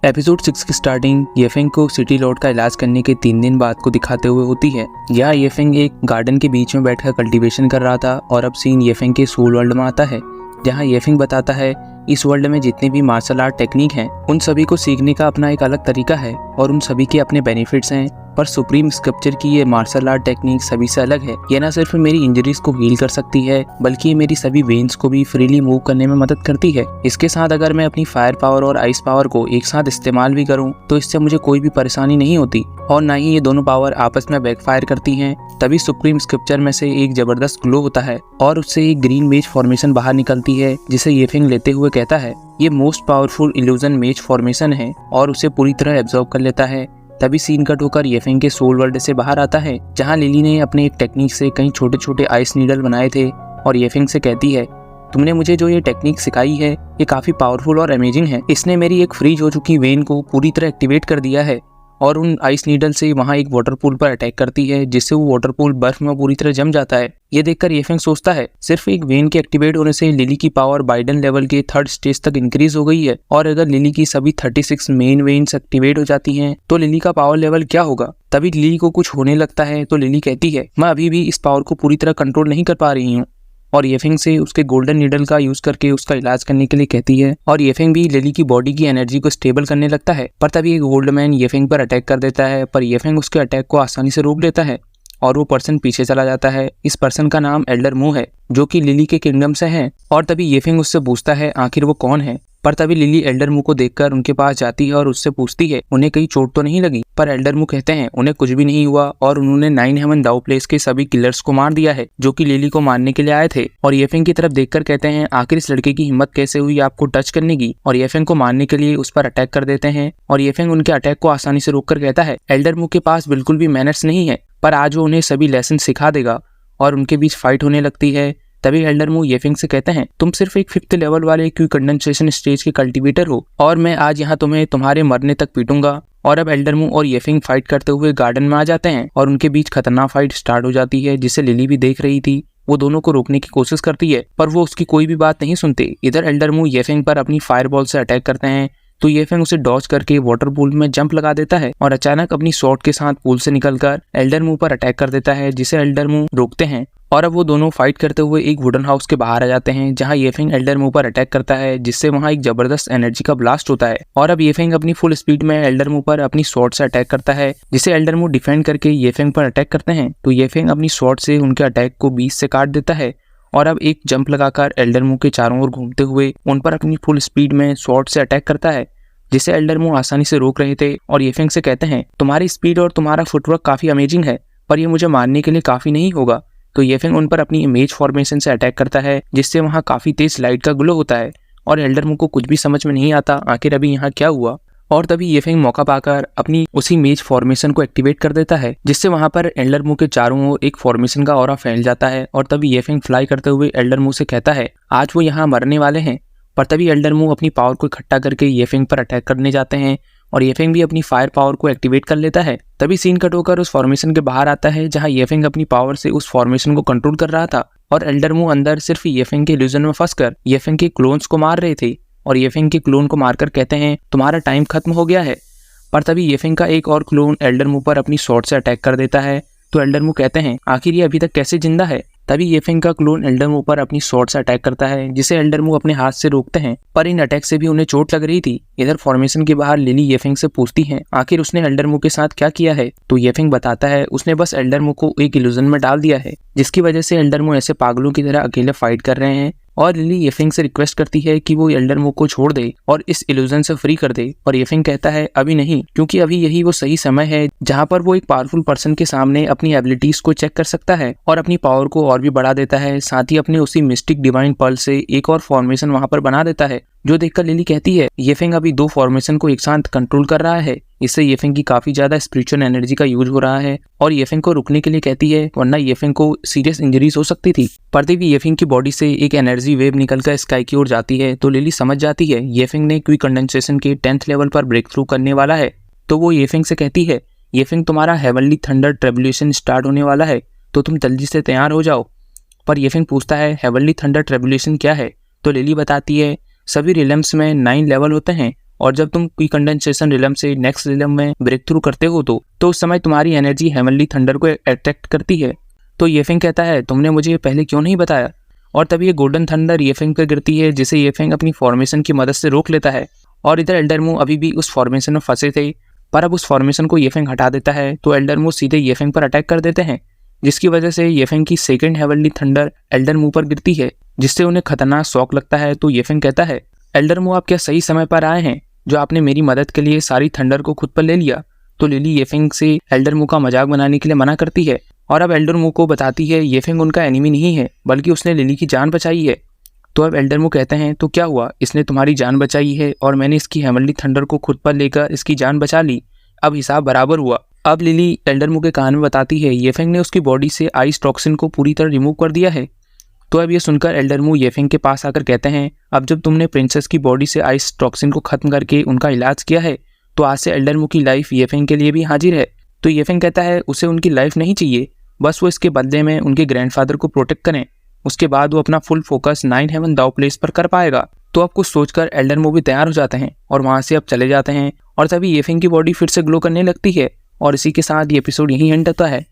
Episode 6 की starting येफेंग को city Lord का इलाज करने के 3 दिन बाद को दिखाते हुए होती है। यहाँ येफेंग एक गार्डन के बीच में बैठकर कल्टीवेशन कर रहा था और अब सीन येफेंग के सोल वर्ल्ड में आता है, जहाँ येफेंग बताता है इस वर्ल्ड में जितने भी मार्शल आर्ट टेक्निक हैं उन सभी को सीखने का अपना एक अलग तरीका है और उन सभी के अपने बेनिफिट्स हैं। पर सुप्रीम स्कल्पचर की ये मार्शल आर्ट टेक्निक सभी से अलग है। ये ना सिर्फ मेरी इंजरीज को हील कर सकती है बल्कि ये मेरी सभी वेन्स को भी फ्रीली मूव करने में मदद करती है। इसके साथ अगर मैं अपनी फायर पावर और आइस पावर को एक साथ इस्तेमाल भी करूं तो इससे मुझे कोई भी परेशानी नहीं होती और ना ही ये दोनों पावर आपस में बैकफायर करती हैं। तभी सुप्रीम स्कल्पचर में से एक जबरदस्त ग्लो होता है और उससे एक ग्रीन मेज फॉर्मेशन बाहर निकलती है, जिसे येफेंग लेते हुए कहता है ये मोस्ट पावरफुल इल्यूजन मेज फॉर्मेशन है और उसे पूरी तरह एब्जॉर्ब कर लेता है। तभी सीन कट होकर येफेंग के सोल वर्ल्ड से बाहर आता है, जहां लिली ने अपने एक टेक्निक से कई छोटे छोटे आइस नीडल बनाए थे और येफेंग से कहती है तुमने मुझे जो ये टेक्निक सिखाई है ये काफी पावरफुल और अमेजिंग है। इसने मेरी एक फ्रीज हो चुकी वेन को पूरी तरह एक्टिवेट कर दिया है और उन आइस नीडल से वहां एक वाटर पूल पर अटैक करती है, जिससे वो वाटर पूल बर्फ में पूरी तरह जम जाता है। ये देखकर येफेंग सोचता है सिर्फ एक वेन के एक्टिवेट होने से लिली की पावर बाइडन लेवल के 3rd स्टेज तक इंक्रीज हो गई है और अगर लिली की सभी 36 मेन वेन्स एक्टिवेट हो जाती हैं तो लिली का पावर लेवल क्या होगा। तभी लिली को कुछ होने लगता है तो लिली कहती है मैं अभी भी इस पावर को पूरी तरह कंट्रोल नहीं कर पा रही हूँ और येफेंग से उसके गोल्डन नीडल का यूज करके उसका इलाज करने के लिए कहती है और येफेंग भी लिली की बॉडी की एनर्जी को स्टेबल करने लगता है। पर तभी एक गोल्ड मैन येफेंग पर अटैक कर देता है, पर येफेंग उसके अटैक को आसानी से रोक लेता है और वो पर्सन पीछे चला जाता है। इस पर्सन का नाम एल्डर मू है जो कि लिली के किंगडम से है और तभी येफेंग उससे पूछता है आखिर वो कौन है। पर तभी लिली एल्डर मू को देखकर उनके पास जाती है और उससे पूछती है उन्हें कहीं चोट तो नहीं लगी। पर एल्डर मू कहते हैं उन्हें कुछ भी नहीं हुआ और उन्होंने 9 हेवन दाओ प्लेस के सभी किलर्स को मार दिया है जो कि लिली को मारने के लिए आए थे। और येफेंग की तरफ देखकर कहते हैं आखिर इस लड़के की हिम्मत कैसे हुई आपको टच करने की, और येफेंग को मारने के लिए उस पर अटैक कर देते हैं और येफेंग उनके अटैक को आसानी से रोककर कहता है एल्डर मू के पास बिल्कुल भी मैनर्स नहीं है, पर आज वो उन्हें सभी लेसन सिखा देगा और उनके बीच फाइट होने लगती है। तभी एल्डर मू येफेंग से कहते हैं तुम सिर्फ एक 5th लेवल वाले क्यू कंडेंसेशन स्टेज के कल्टीवेटर हो और मैं आज यहाँ तुम्हें तुम्हारे मरने तक पीटूंगा। और अब एल्डर मू और येफेंग फाइट करते हुए गार्डन में आ जाते हैं और उनके बीच खतरनाक फाइट स्टार्ट हो जाती है, जिसे लिली भी देख रही थी। वो दोनों को रोकने की कोशिश करती है पर वो उसकी कोई भी बात नहीं सुनते। इधर एल्डर मू येफेंग पर अपनी फायरबॉल से अटैक करते हैं तो येफेंग उसे डॉज करके वाटर पूल में जंप लगा देता है और अचानक अपनी शॉट के साथ पूल से निकलकर एल्डर मू पर अटैक कर देता है, जिसे एल्डर मू रोकते हैं और अब वो दोनों फाइट करते हुए एक वुडन हाउस के बाहर आ जाते हैं, जहां येफेंग एल्डर मू पर अटैक करता है, जिससे वहां एक जबरदस्त एनर्जी का ब्लास्ट होता है और अब येफेंग अपनी फुल स्पीड में एल्डर मू पर अपनी स्वॉर्ड से अटैक करता है, जिसे एल्डर मू डिफेंड करके येफेंग पर अटैक करते हैं तो येफेंग अपनी स्वॉर्ड से उनके अटैक को बीच से काट देता है और अब एक जंप लगाकर एल्डर मू के चारों ओर घूमते हुए उन पर अपनी फुल स्पीड में स्वॉर्ड से अटैक करता है, जिसे एल्डर मू आसानी से रोक रहे थे। और येफेंग से कहते हैं तुम्हारी स्पीड और तुम्हारा फुटवर्क काफी अमेजिंग है, पर ये मुझे मारने के लिए काफी नहीं होगा। तो येफेंग उन पर अपनी इमेज फॉर्मेशन से अटैक करता है, जिससे वहां काफी तेज लाइट का ग्लो होता है और एल्डर मू को कुछ भी समझ में नहीं आता आखिर अभी यहाँ क्या हुआ। और तभी येफेंग मौका पाकर अपनी उसी मेज फॉर्मेशन को एक्टिवेट कर देता है, जिससे वहां पर एल्डर मू के चारों ओर एक फॉर्मेशन का ऑरा फैल जाता है और तभी येफेंग फ्लाई करते हुए एल्डर मू से कहता है आज वो यहाँ मरने वाले हैं। पर तभी एल्डर मू अपनी पावर को इकट्ठा करके येफेंग पर अटैक करने जाते हैं और येफेंग भी अपनी फायर पावर को एक्टिवेट कर लेता है। तभी सीन कट होकर उस फॉर्मेशन के बाहर आता है, जहां येफेंग अपनी पावर से उस फॉर्मेशन को कंट्रोल कर रहा था और एल्डर मू अंदर सिर्फ येफेंग के इल्यूजन में फंसकर येफेंग के क्लोन्स को मार रहे थे और येफेंग के क्लोन को मारकर कहते हैं तुम्हारा टाइम खत्म हो गया है। पर तभी येफेंग का एक और क्लोन एल्डर मू पर अपनी स्वॉर्ड से अटैक कर देता है तो एल्डर मू कहते हैं आखिर ये अभी तक कैसे जिंदा है। तभी येफेंग का क्लोन एल्डर मू पर अपनी स्वॉर्ड से अटैक करता है, जिसे एल्डर मू अपने हाथ से रोकते हैं, पर इन अटैक से भी उन्हें चोट लग रही थी। इधर फॉर्मेशन के बाहर लिली येफेंग से पूछती है आखिर उसने एल्डर मू के साथ क्या किया है तो येफेंग बताता है उसने बस एल्डर मू को एक इल्यूजन में डाल दिया है, जिसकी वजह से एल्डर मू ऐसे पागलों की तरह अकेले फाइट कर रहे हैं। और लिली येफेंग से रिक्वेस्ट करती है कि वो एल्डर मू को छोड़ दे और इस इल्यूजन से फ्री कर दे, और येफेंग कहता है अभी नहीं, क्योंकि अभी यही वो सही समय है जहां पर वो एक पावरफुल पर्सन के सामने अपनी एबिलिटीज को चेक कर सकता है और अपनी पावर को और भी बढ़ा देता है। साथ ही अपने उसी मिस्टिक डिवाइन पर्ल से एक और फॉर्मेशन वहां पर बना देता है, जो देखकर लिली कहती है येफेंग अभी 2 फॉर्मेशन को एक साथ कंट्रोल कर रहा है, इससे येफेंग की काफी ज्यादा स्पिरिचुअल एनर्जी का यूज हो रहा है और येफेंग को रुकने के लिए कहती है, वरना येफेंग को सीरियस इंजरीज हो सकती थी। पर तभी येफेंग की बॉडी से एक एनर्जी वेव निकलकर स्काई की ओर जाती है तो लिली समझ जाती है येफेंग ने क्विक कंडेंसेशन के 10th लेवल पर ब्रेक थ्रू करने वाला है। तो वो येफेंग से कहती है येफेंग तुम्हारा हेवनली थंडर ट्रेबुलेशन स्टार्ट होने वाला है, तो तुम जल्दी से तैयार हो जाओ। पर येफेंग पूछता है हेवनली थंडर ट्रेबुलेशन क्या है तो लिली बताती है सभी रिलम्स में 9 लेवल होते हैं और जब तुम कंडेंसेशन रिलम से नेक्स्ट रिलम में ब्रेक थ्रू करते हो तो उस समय तुम्हारी एनर्जी हेवनली थंडर को अट्रैक्ट करती है। तो येफेंग कहता है तुमने मुझे ये पहले क्यों नहीं बताया। और तभी ये गोल्डन थंडर येफेंग पर गिरती है, जिसे येफेंग अपनी फॉर्मेशन की मदद से रोक लेता है। और इधर एल्डरमू अभी भी उस फॉर्मेशन में फंसे थे, पर अब उस फॉर्मेशन को येफेंग हटा देता है तो एल्डरमू सीधे येफेंग पर अटैक कर देते हैं, जिसकी वजह से येफेंग की सेकंड हेवनली थंडर एल्डरमू पर गिरती है, जिससे उन्हें खतरनाक शॉक लगता है। तो येफेंग कहता है एल्डरमू आप क्या सही समय पर आए हैं, जो आपने मेरी मदद के लिए सारी थंडर को खुद पर ले लिया। तो लिली येफेंग से एल्डरमू का मजाक बनाने के लिए मना करती है और अब एल्डरमू को बताती है येफेंग उनका एनिमी नहीं है, बल्कि उसने लिली की जान बचाई है। तो अब एल्डरमू कहते हैं तो क्या हुआ, इसने तुम्हारी जान बचाई है और मैंने इसकी हेवनली थंडर को खुद पर लेकर इसकी जान बचा ली, अब हिसाब बराबर हुआ। अब लिली एल्डरमू के कान में बताती है येफेंग ने उसकी बॉडी से आइस टॉक्सिन को पूरी तरह रिमूव कर दिया है। तो अब ये सुनकर एल्डरमू येफेंग के पास आकर कहते हैं अब जब तुमने प्रिंसेस की बॉडी से आइस टॉक्सिन को खत्म करके उनका इलाज किया है, तो आज से एल्डरमू की लाइफ येफेंग के लिए भी हाजिर है। तो येफेंग कहता है उसे उनकी लाइफ नहीं चाहिए, बस वो इसके बदले में उनके ग्रैंडफादर को प्रोटेक्ट करें, उसके बाद वो अपना फुल फोकस 9 हेवन दाव प्लेस पर कर पाएगा। तो अब कुछ सोचकर एल्डरमू भी तैयार हो जाते हैं और वहाँ से अब चले जाते हैं। और तभी येफेंग की बॉडी फिर से ग्लो करने लगती है और इसी के साथ ये एपिसोड यहीं एंड होता है।